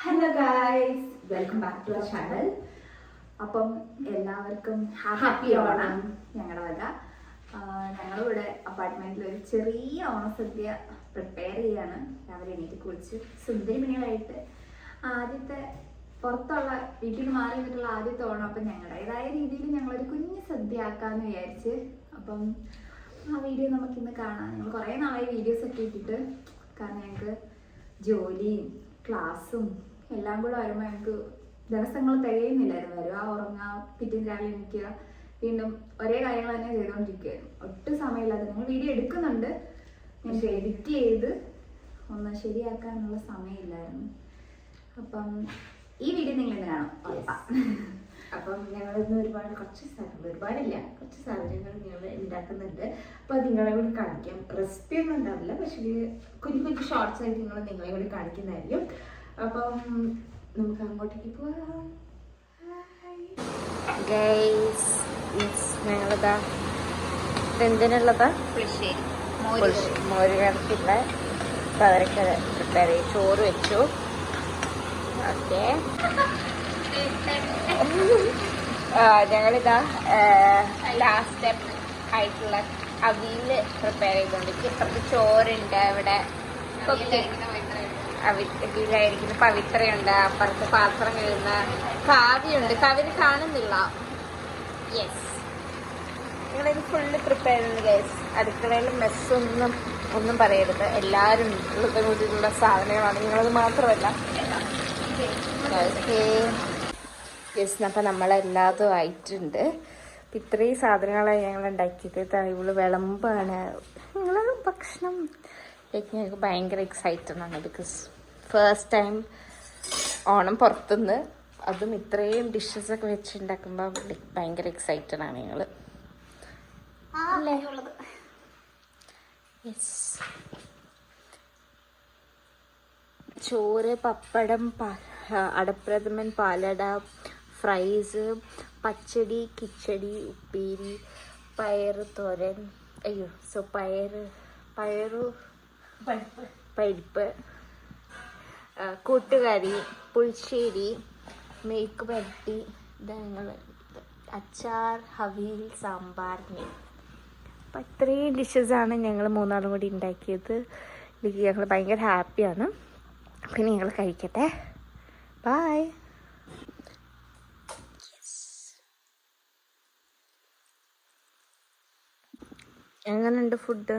Hello guys, welcome back to our channel. അപ്പം എല്ലാവർക്കും happy Onam. ഞങ്ങളുടെ വക ഞങ്ങളിവിടെ അപ്പാർട്ട്മെന്റിൽ ഒരു ചെറിയ ഓണസദ്യ പ്രിപ്പയർ ചെയ്യാണ്. രാവിലെ എണീറ്റ് കുളിച്ച് സുന്ദരിമണികളായിട്ട് ആദ്യത്തെ പുറത്തുള്ള വീട്ടിൽ നിന്ന് മാറി നിന്നിട്ടുള്ള ആദ്യത്തെ ഓണം. അപ്പം ഞങ്ങളുടേതായ രീതിയിൽ ഞങ്ങളൊരു കുഞ്ഞു സദ്യ ആക്കാമെന്ന് വിചാരിച്ച്. അപ്പം ആ വീഡിയോ നമുക്കിന്ന് കാണാം. ഞങ്ങൾ കുറേ നാളായി വീഡിയോസ് ഒക്കെ ഇട്ടിട്ട്, കാരണം ഞങ്ങൾക്ക് ജോലിയും ക്ലാസ്സും എല്ലാം കൂടെ വരുമ്പോൾ ഞങ്ങൾക്ക് ദിവസങ്ങൾ തികയുന്നില്ലായിരുന്നു. വരുക, ഉറങ്ങുക, പിറ്റേന്ന് രാവിലെ എണീക്കുക, വീണ്ടും ഒരേ കാര്യങ്ങൾ തന്നെ ചെയ്തുകൊണ്ടിരിക്കുകയായിരുന്നു. ഒട്ടും സമയമില്ലാതെ ഞങ്ങൾ വീഡിയോ എടുക്കുന്നുണ്ട്, ഞങ്ങൾക്ക് എഡിറ്റ് ചെയ്ത് ഒന്ന് ശരിയാക്കാനുള്ള സമയമില്ലായിരുന്നു. അപ്പം ഈ വീഡിയോ നിങ്ങളിന്ന് കാണും. അപ്പം ഞങ്ങളിന്ന് കുറച്ച് സാധനങ്ങൾ ഞങ്ങൾ ഉണ്ടാക്കുന്നുണ്ട്. അപ്പോൾ അത് നിങ്ങളെ കൂടി കാണിക്കാം. റെസിപ്പി ഒന്നും ഉണ്ടാവില്ല, പക്ഷേ കുഞ്ഞു കുഞ്ഞു ഷോർട്സ് ആയിട്ട് നിങ്ങളെ കൂടി കാണിക്കുന്നതായിരിക്കും. അപ്പം നമുക്ക് അങ്ങോട്ടേക്ക് പോവാം. ഞങ്ങളിതാ എന്തിനുള്ളതാ മോര് കണക്കില്ല പതരക്ക പ്രിപ്പയർ ചെയ്ത് ചോറ് വെച്ചു. ഓക്കെ, ഞങ്ങളിതാ ലാസ്റ്റ് സ്റ്റെപ്പ് ആയിട്ടുള്ള അവിയൽ പ്രിപ്പയർ ചെയ്തുകൊണ്ടിരിക്കും. ഇപ്പുറത്ത് ചോറുണ്ട്, ഇവിടെ അവിയലായിരിക്കുന്ന പവിത്രയുണ്ട്, അപ്പുറത്ത് പാത്രം കഴുകുന്ന കാവ്യുണ്ട്. കാവ്യന് കാണുന്നില്ല. യെസ്, ഞങ്ങളിത് ഫുള്ള് പ്രിപ്പയർ ചെയ്യുന്നത് ഗൈസ്. അടുക്കളയിൽ മെസ്സൊന്നും പറയരുത്, എല്ലാവരും ഉള്ളത് കൂടിയുള്ള സാധനങ്ങളാണ്. നിങ്ങളത് മാത്രമല്ല. ഓക്കെ യെസ്, അപ്പം നമ്മളെല്ലാതും ആയിട്ടുണ്ട്. അപ്പം ഇത്രയും സാധനങ്ങളാണ് ഞങ്ങൾ ഉണ്ടാക്കിയത്. ഇവള് വിളമ്പാണ്. ഞങ്ങൾ ഭക്ഷണം ഞങ്ങൾക്ക് ഭയങ്കര എക്സൈറ്റഡ് ആണ്. ബിക്കോസ് ഫസ്റ്റ് ടൈം ഓണം പുറത്തുനിന്ന്, അതും ഇത്രയും ഡിഷസൊക്കെ വെച്ചുണ്ടാക്കുമ്പോൾ ഭയങ്കര എക്സൈറ്റഡ് ആണ് ഞങ്ങൾ. യെസ്, ചോറ്, പപ്പടം, അടപ്രഥമൻ, പാലട, ഫ്രൈസ്, പച്ചടി, കിച്ചടി, ഉപ്പേരി, പയറ് തോരൻ, പരിപ്പ്, കൂട്ടുകറി, പുളിശ്ശേരി, മെഴുക്ക് പുരട്ടി, അച്ചാർ, അവിയൽ, സാമ്പാർ. അപ്പം ഇത്രയും ഡിഷസാണ് ഞങ്ങൾ മൂന്നാളും കൂടി ഉണ്ടാക്കിയത്. ഞങ്ങൾ ഭയങ്കര ഹാപ്പിയാണ്. പിന്നെ ഞങ്ങൾ കഴിക്കട്ടെ. ബൈ. എങ്ങനെയുണ്ട് ഫുഡ്?